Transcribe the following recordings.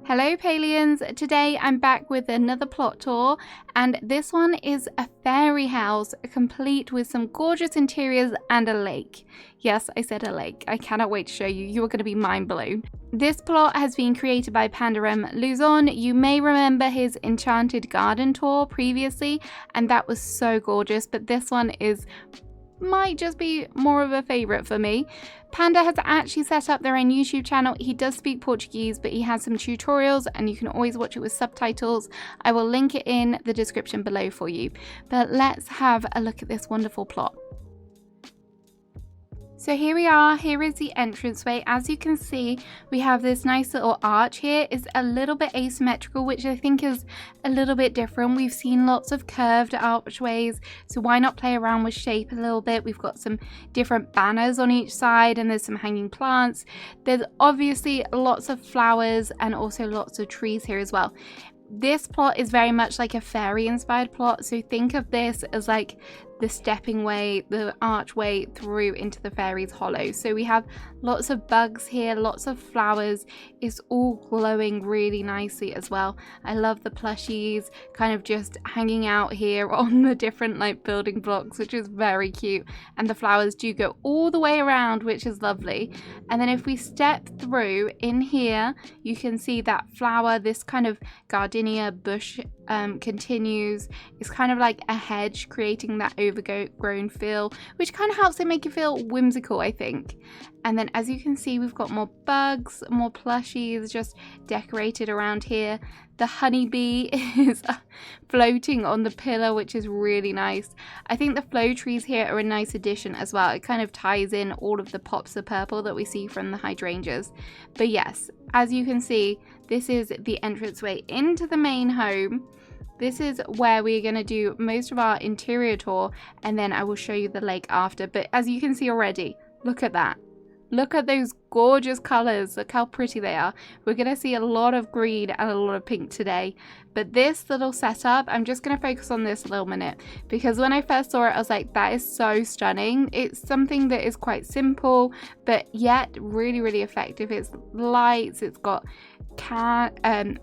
Hello Palians, today I'm back with another plot tour, and this one is a fairy house complete with some gorgeous interiors and a lake. Yes, I said a lake. I cannot wait to show you. You are going to be mind blown. This plot has been created by Panndarem Luzon. You may remember his Enchanted Garden tour previously, and that was so gorgeous, but this one might just be more of a favourite for me. Panda has actually set up their own YouTube channel. He does speak Portuguese, but he has some tutorials and you can always watch it with subtitles. I will link it in the description below for you. But let's have a look at this wonderful plot. So here we are, here is the entranceway. As you can see, we have this nice little arch here. It's a little bit asymmetrical, which I think is a little bit different. We've seen lots of curved archways, so why not play around with shape a little bit? We've got some different banners on each side and there's some hanging plants. There's obviously lots of flowers and also lots of trees here as well. This plot is very much like a fairy inspired plot, so think of this as like the stepping way, the archway through into the fairies hollow. So we have lots of bugs here, lots of flowers. It's all glowing really nicely as well. I love the plushies kind of just hanging out here on the different like building blocks, which is very cute, and the flowers do go all the way around, which is lovely. And then if we step through in here, you can see that flower, this kind of gardenia bush continues. It's kind of like a hedge, creating that overgrown feel, which kind of helps it make it feel whimsical, I think. And then as you can see, we've got more bugs, more plushies just decorated around here. The honeybee is floating on the pillar, which is really nice. I think the flow trees here are a nice addition as well. It kind of ties in all of the pops of purple that we see from the hydrangeas. But yes, as you can see, this is the entranceway into the main home. This is where we're going to do most of our interior tour, and then I will show you the lake after. But as you can see already, look at that. Look at those gorgeous colours. Look how pretty they are. We're going to see a lot of green and a lot of pink today. But this little setup, I'm just going to focus on this a little minute, because when I first saw it, I was like, that is so stunning. It's something that is quite simple, but yet really, really effective. It's lights, it's got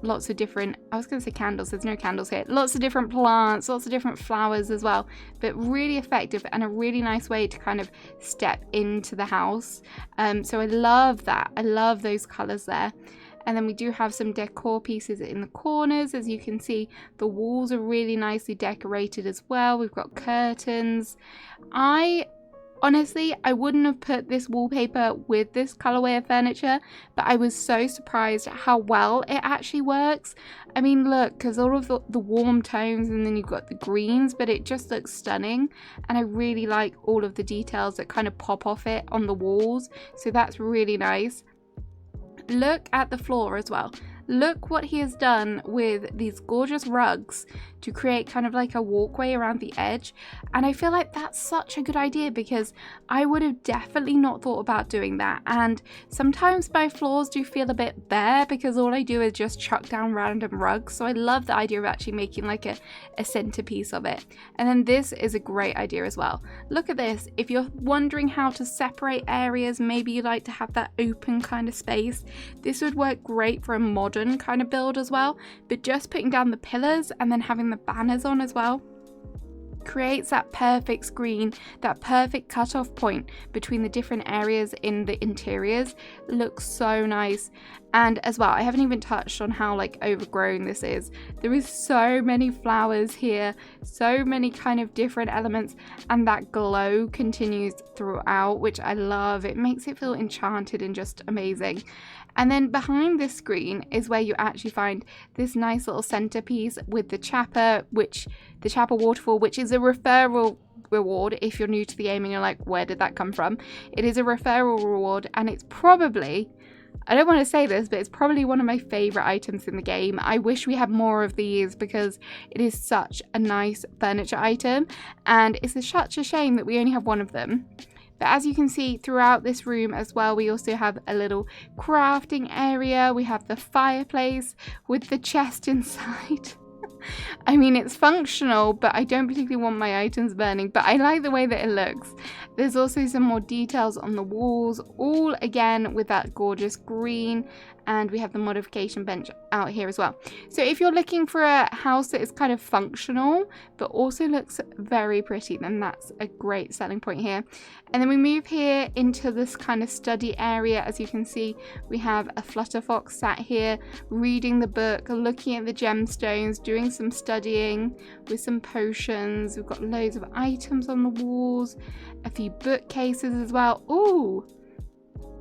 lots of different, I was going to say candles, there's no candles here, lots of different plants, lots of different flowers as well, but really effective and a really nice way to kind of step into the house. So I love that. I love those colors there. And then we do have some decor pieces in the corners. As you can see, the walls are really nicely decorated as well. We've got curtains. Honestly, I wouldn't have put this wallpaper with this colorway of furniture, but I was so surprised at how well it actually works. I mean, look, because all of the warm tones, and then you've got the greens, but it just looks stunning. And I really like all of the details that kind of pop off it on the walls. So that's really nice. Look at the floor as well. Look what he has done with these gorgeous rugs to create kind of like a walkway around the edge. And I feel like that's such a good idea, because I would have definitely not thought about doing that. And sometimes my floors do feel a bit bare because all I do is just chuck down random rugs. So I love the idea of actually making like a centerpiece of it. And then this is a great idea as well. Look at this. If you're wondering how to separate areas, maybe you like to have that open kind of space, this would work great for a modern kind of build as well. But just putting down the pillars and then having the banners on as well creates that perfect screen, that perfect cutoff point between the different areas in the interiors. Looks so nice. And as well, I haven't even touched on how like overgrown this is. There is so many flowers here, so many kind of different elements, and that glow continues throughout, which I love. It makes it feel enchanted and just amazing. And then behind this screen is where you actually find this nice little centerpiece with the chapel waterfall, which is a referral reward. If you're new to the game and you're like, where did that come from? It is a referral reward, and it's probably, I don't want to say this, but it's probably one of my favorite items in the game. I wish we had more of these because it is such a nice furniture item, and it's such a shame that we only have one of them. But as you can see throughout this room as well, we also have a little crafting area. We have the fireplace with the chest inside. I mean, it's functional, but I don't particularly want my items burning, but I like the way that it looks. There's also some more details on the walls, all again with that gorgeous green And we have the modification bench out here as well. So if you're looking for a house that is kind of functional but also looks very pretty, then that's a great selling point here. And then we move here into this kind of study area. As you can see, we have a flutterfox sat here reading the book, looking at the gemstones, doing some studying with some potions. We've got loads of items on the walls, a few bookcases as well. Ooh,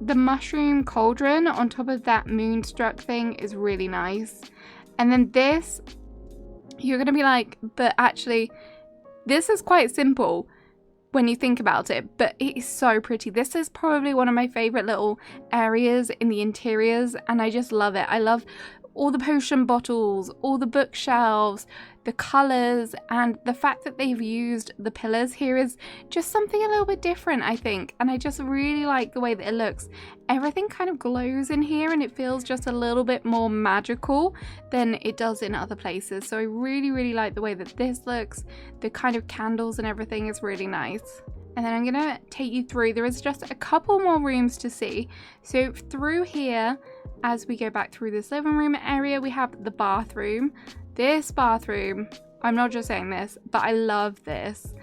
the mushroom cauldron on top of that moonstruck thing is really nice. And then this, you're going to be like, but actually, this is quite simple when you think about it, but it is so pretty. This is probably one of my favorite little areas in the interiors, and I just love it. I love all the potion bottles, all the bookshelves, the colors, and the fact that they've used the pillars here is just something a little bit different, I think. And I just really like the way that it looks. Everything kind of glows in here and it feels just a little bit more magical than it does in other places. So I really like the way that this looks. The kind of candles and everything is really nice. And then I'm gonna take you through. There is just a couple more rooms to see. So through here, as we go back through this living room area, we have the bathroom. This bathroom, I'm not just saying this, but I love this.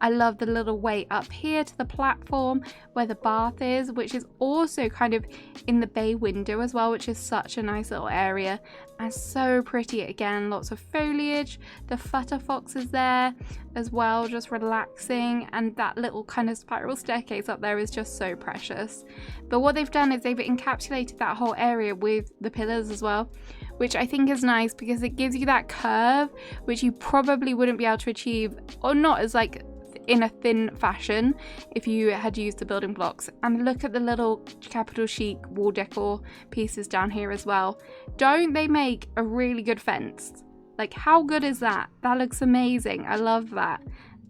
I love the little way up here to the platform where the bath is, which is also kind of in the bay window as well, which is such a nice little area and so pretty. Again, lots of foliage. The flutterfox is there as well, just relaxing, and that little kind of spiral staircase up there is just so precious. But what they've done is they've encapsulated that whole area with the pillars as well, which I think is nice because it gives you that curve which you probably wouldn't be able to achieve, or not as like in a thin fashion, if you had used the building blocks. And look at the little capital chic wall decor pieces down here as well. Don't they make a really good fence? Like, how good is that? That looks amazing. I love that.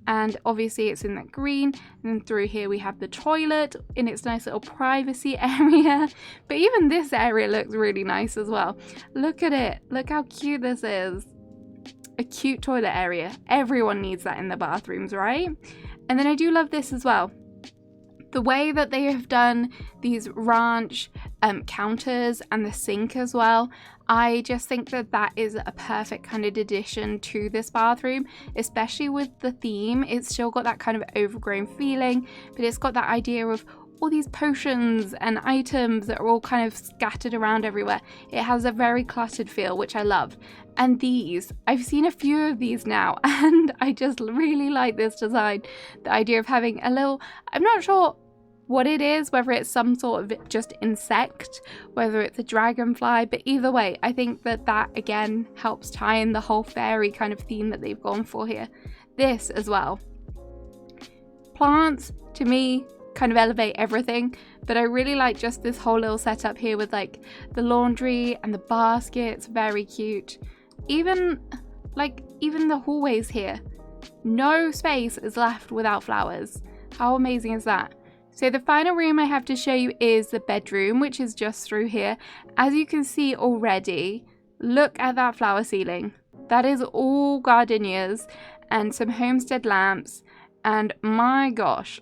And obviously it's in that green. And then through here we have the toilet in its nice little privacy area. But even this area looks really nice as well. Look at it. Look how cute this is. A cute toilet area. Everyone needs that in the bathrooms, right? And then I do love this as well. The way that they have done these ranch counters and the sink as well, I just think that that is a perfect kind of addition to this bathroom, especially with the theme. It's still got that kind of overgrown feeling, but it's got that idea of all these potions and items that are all kind of scattered around everywhere. It has a very cluttered feel, which I love. And these, I've seen a few of these now, and I just really like this design. The idea of having a little, I'm not sure what it is, whether it's some sort of just insect, whether it's a dragonfly, but either way, I think that that again helps tie in the whole fairy kind of theme that they've gone for here. This as well. Plants, to me, kind of elevate everything, but I really like just this whole little setup here with like the laundry and the baskets. Very cute. Even the hallways here, no space is left without flowers. How amazing is that? So the final room I have to show you is the bedroom, which is just through here. As you can see already, look at that flower ceiling. That is all gardenias and some homestead lamps, and my gosh,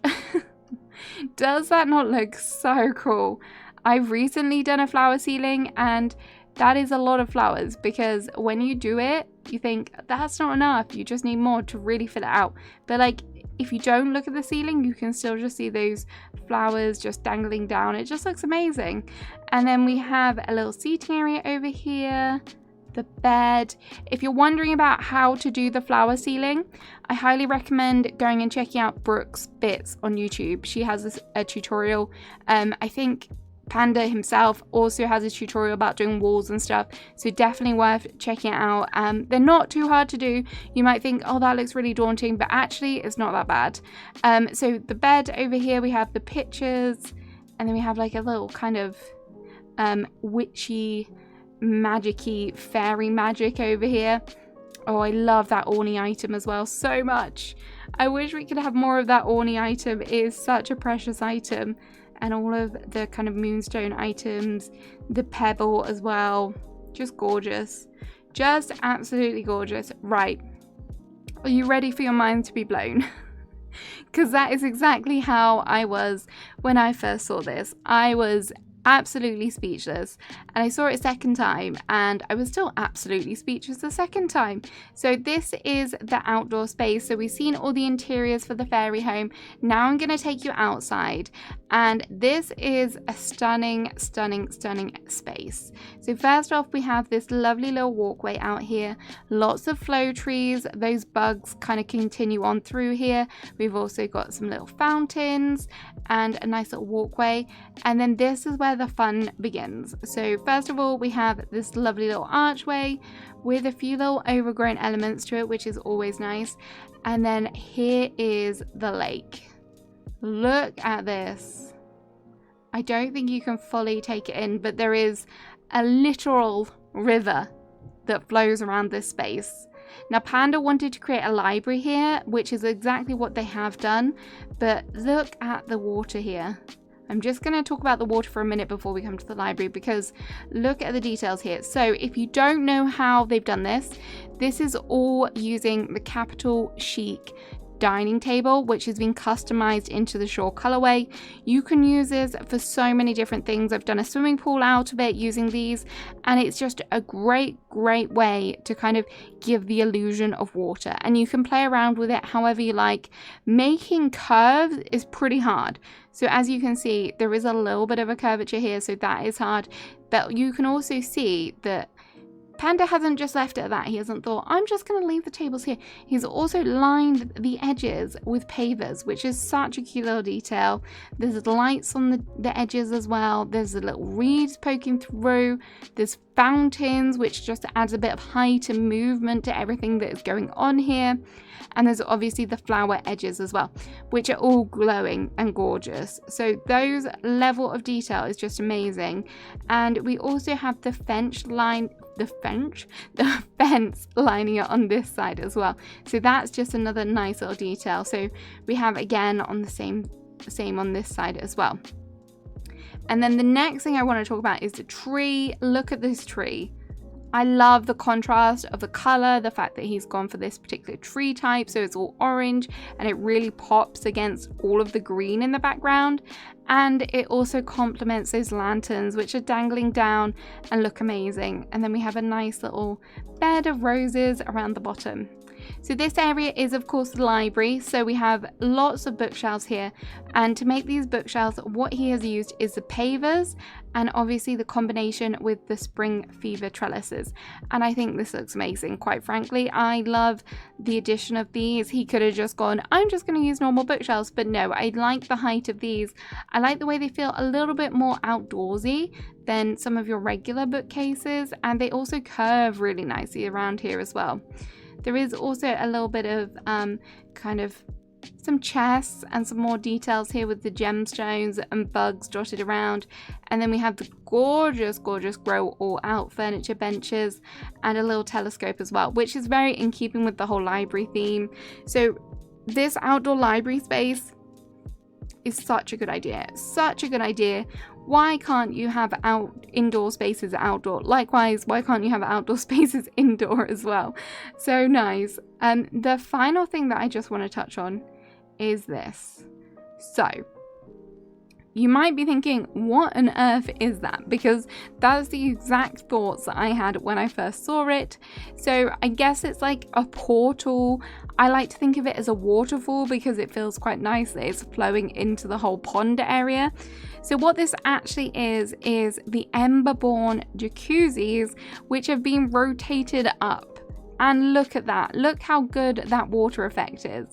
does that not look so cool? I've recently done a flower ceiling, and that is a lot of flowers, because when you do it, you think that's not enough, you just need more to really fill it out. But like, if you don't look at the ceiling, you can still just see those flowers just dangling down. It just looks amazing. And then we have a little seating area over here, the bed. If you're wondering about how to do the flower ceiling, I highly recommend going and checking out Brooke's Bits on YouTube. She has a tutorial. I think Panda himself also has a tutorial about doing walls and stuff, so definitely worth checking it out. They're not too hard to do. You might think, oh, that looks really daunting, but actually it's not that bad. So the bed over here, we have the pictures, and then we have like a little kind of witchy, magic-y, fairy magic over here. Oh, I love that Orny item as well so much. I wish we could have more of that Orny item. It is such a precious item. And all of the kind of moonstone items, the pebble as well, just gorgeous, just absolutely gorgeous. Right, are you ready for your mind to be blown? Because that is exactly how I was when I first saw this. I was absolutely speechless. And I saw it a second time and I was still absolutely speechless the second time. So this is the outdoor space. So we've seen all the interiors for the fairy home. Now I'm going to take you outside, and this is a stunning space. So first off, we have this lovely little walkway out here, lots of flow trees, those bugs kind of continue on through here. We've also got some little fountains and a nice little walkway, and then this is where the fun begins. So first of all, we have this lovely little archway with a few little overgrown elements to it, which is always nice. And then here is the lake. Look at this. I don't think you can fully take it in, but there is a literal river that flows around this space. Now, Panda wanted to create a library here, which is exactly what they have done, but look at the water here. I'm just going to talk about the water for a minute before we come to the library, because look at the details here. So if you don't know how they've done this, this is all using the Capital Chic dining table, which has been customized into the shore colorway. You can use this for so many different things. I've done a swimming pool out of it using these, and it's just a great way to kind of give the illusion of water, and you can play around with it however you like. Making curves is pretty hard. So as you can see, there is a little bit of a curvature here, so that is hard, but you can also see that Panda hasn't just left it at that. He hasn't thought, I'm just going to leave the tables here. He's also lined the edges with pavers, which is such a cute little detail. There's lights on the edges as well. There's the little reeds poking through. There's fountains, which just adds a bit of height and movement to everything that is going on here. And there's obviously the flower edges as well, which are all glowing and gorgeous. So those level of detail is just amazing. And we also have the fence lining it on this side as well. So that's just another nice little detail. So we have again on the same on this side as well. And then the next thing I want to talk about is the tree. Look at this tree. I love the contrast of the color, the fact that he's gone for this particular tree type, so it's all orange and it really pops against all of the green in the background. And it also complements those lanterns, which are dangling down and look amazing. And then we have a nice little bed of roses around the bottom. So this area is of course the library, so we have lots of bookshelves here, and to make these bookshelves what he has used is the pavers and obviously the combination with the spring fever trellises, and I think this looks amazing. Quite frankly, I love the addition of these. He could have just gone, I'm just going to use normal bookshelves, but no, I like the height of these. I like the way they feel a little bit more outdoorsy than some of your regular bookcases, and they also curve really nicely around here as well. There is also a little bit of kind of some chests and some more details here with the gemstones and bugs dotted around. And then we have the gorgeous grow all out furniture benches and a little telescope as well, which is very in keeping with the whole library theme. So this outdoor library space is such a good idea. Why can't you have indoor spaces outdoor? Likewise, why can't you have outdoor spaces indoor as well? So nice. The final thing that I just want to touch on is this. So you might be thinking, what on earth is that? Because that's the exact thoughts that I had when I first saw it. So I guess it's like a portal. I like to think of it as a waterfall because it feels quite nice that it's flowing into the whole pond area. So what this actually is the Emberborn jacuzzis, which have been rotated up. And look at that. Look how good that water effect is.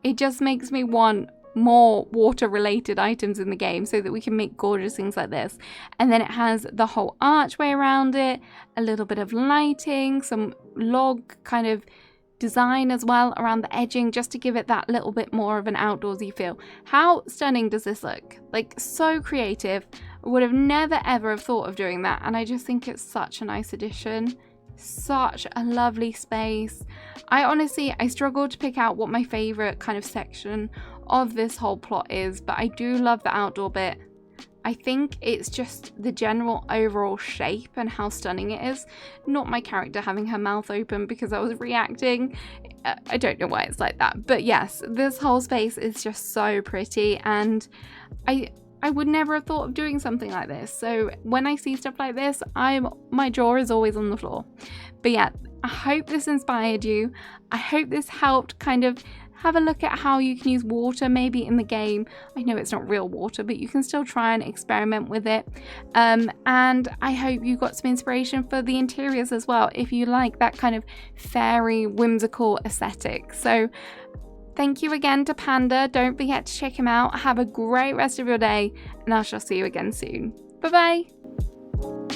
It just makes me want more water related items in the game so that we can make gorgeous things like this. And then it has the whole archway around it, a little bit of lighting, some log kind of design as well around the edging, just to give it that little bit more of an outdoorsy feel. How stunning does this look? Like, so creative. I would have never ever have thought of doing that, and I just think it's such a nice addition. Such a lovely space. I struggled to pick out what my favorite kind of section of this whole plot is, but I do love the outdoor bit. I think it's just the general overall shape and how stunning it is. Not my character having her mouth open because I was reacting. I don't know why it's like that. But yes, this whole space is just so pretty, and I would never have thought of doing something like this. So when I see stuff like this, my jaw is always on the floor. But yeah, I hope this inspired you. I hope this helped kind of have a look at how you can use water maybe in the game. I know it's not real water, but you can still try and experiment with it. And I hope you got some inspiration for the interiors as well, if you like that kind of fairy, whimsical aesthetic. So thank you again to Panda. Don't forget to check him out. Have a great rest of your day, and I shall see you again soon. Bye bye.